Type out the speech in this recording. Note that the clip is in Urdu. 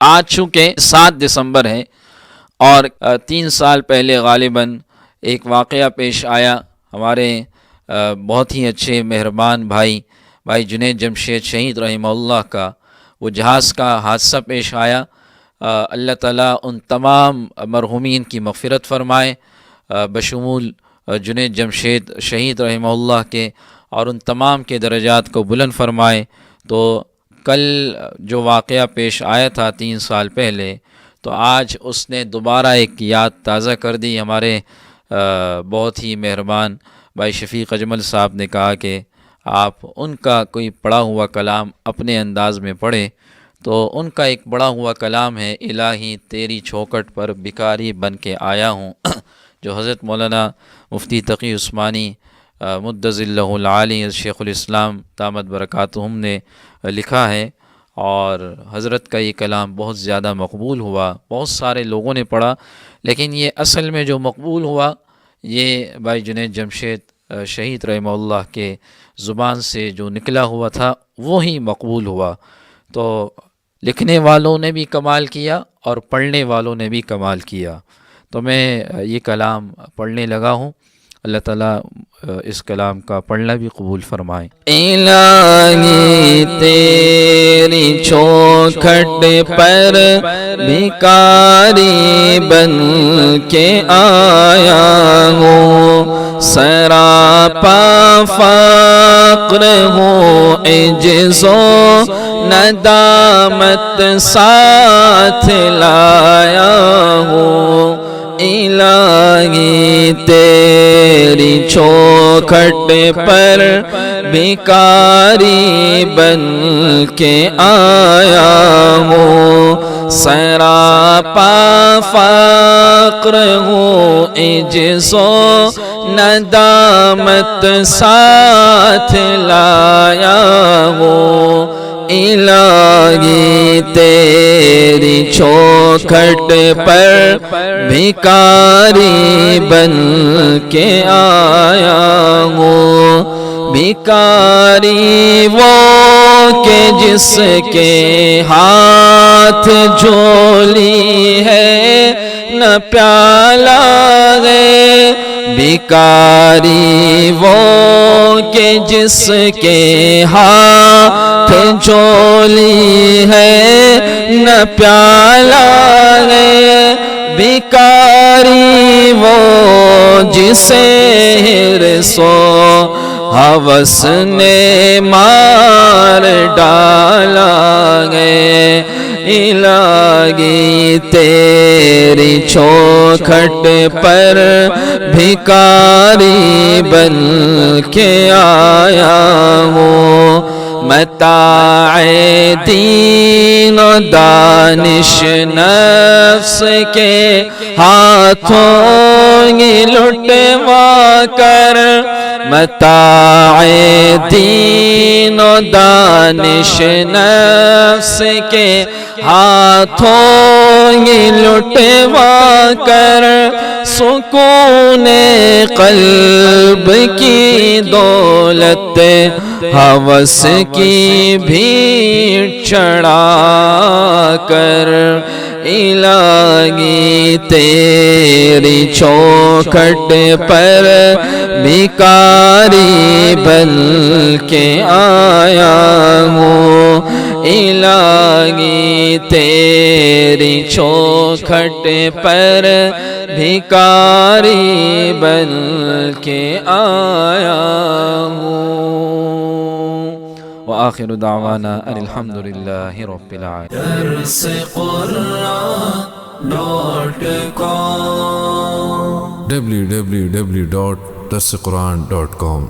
آج چونکہ 7 دسمبر ہے اور 3 سال پہلے غالباً ایک واقعہ پیش آیا، ہمارے بہت ہی اچھے مہربان بھائی جنید جمشید شہید رحمہ اللہ کا وہ جہاز کا حادثہ پیش آیا۔ اللہ تعالیٰ ان تمام مرحومین کی مغفرت فرمائے، بشمول جنید جمشید شہید رحمہ اللہ کے، اور ان تمام کے درجات کو بلند فرمائے۔ تو کل جو واقعہ پیش آیا تھا 3 سال پہلے، تو آج اس نے دوبارہ ایک یاد تازہ کر دی۔ ہمارے بہت ہی مہربان بھائی شفیق اجمل صاحب نے کہا کہ آپ ان کا کوئی پڑھا ہوا کلام اپنے انداز میں پڑھیں، تو ان کا ایک پڑھا ہوا کلام ہے، الہی تیری چوکھٹ پر بھکاری بن کے آیا ہوں، جو حضرت مولانا مفتی تقی عثمانی مدظ اللہ العالی شیخ الاسلام دامت برکاتہم نے لکھا ہے، اور حضرت کا یہ کلام بہت زیادہ مقبول ہوا، بہت سارے لوگوں نے پڑھا، لیکن یہ اصل میں جو مقبول ہوا یہ بھائی جنید جمشید شہید رحمہ اللہ کے زبان سے جو نکلا ہوا تھا وہی مقبول ہوا۔ تو لکھنے والوں نے بھی کمال کیا اور پڑھنے والوں نے بھی کمال کیا۔ تو میں یہ کلام پڑھنے لگا ہوں، اللہ تعالیٰ اس کلام کا پڑھنا بھی قبول فرمائے۔ الہی تیری چوکھٹ پر بھکاری بن کے آیا ہوں، سراپا فقر ہوں، عجز و ندامت ساتھ لایا ہوں، الہی تیری چوکھٹ پر بھکاری بن کے آیا ہوں، سراپا فقر ہوں، عجز و ندامت ساتھ لایا ہوں، الہی تیری چوکھٹ پر بھکاری بن کے آیا ہوں، بھکاری وہ کہ جس کے ہاتھ جھولی ہے نہ پیالہ ہے، بھکاری وہ کہ جس کے ہاتھ جھولی ہے نہ پیالہ ہے، بھکاری وہ جسے حرص و ہوس نے مار ڈالا ہے، الہی تیری چوکھٹ پر بھکاری بن کے آیا ہوں، متاع دین و دانش نفس کے ہاتھوں یہ لٹوا کر، متاع دین و دانش نفس کے ہاتھوں یہ لٹوا کر، سکون قلب کی دولت ہوس کی بھیڑ چڑھا کر، الہی تیری چوکھٹ پر بھکاری بن کے آیا ہوں، الہی تیری چوکھٹ پر بھکاری بن کے آیا ہوں۔ وآخر دعوانا ان الحمدللہ رب العالمین۔ www.darsequran.com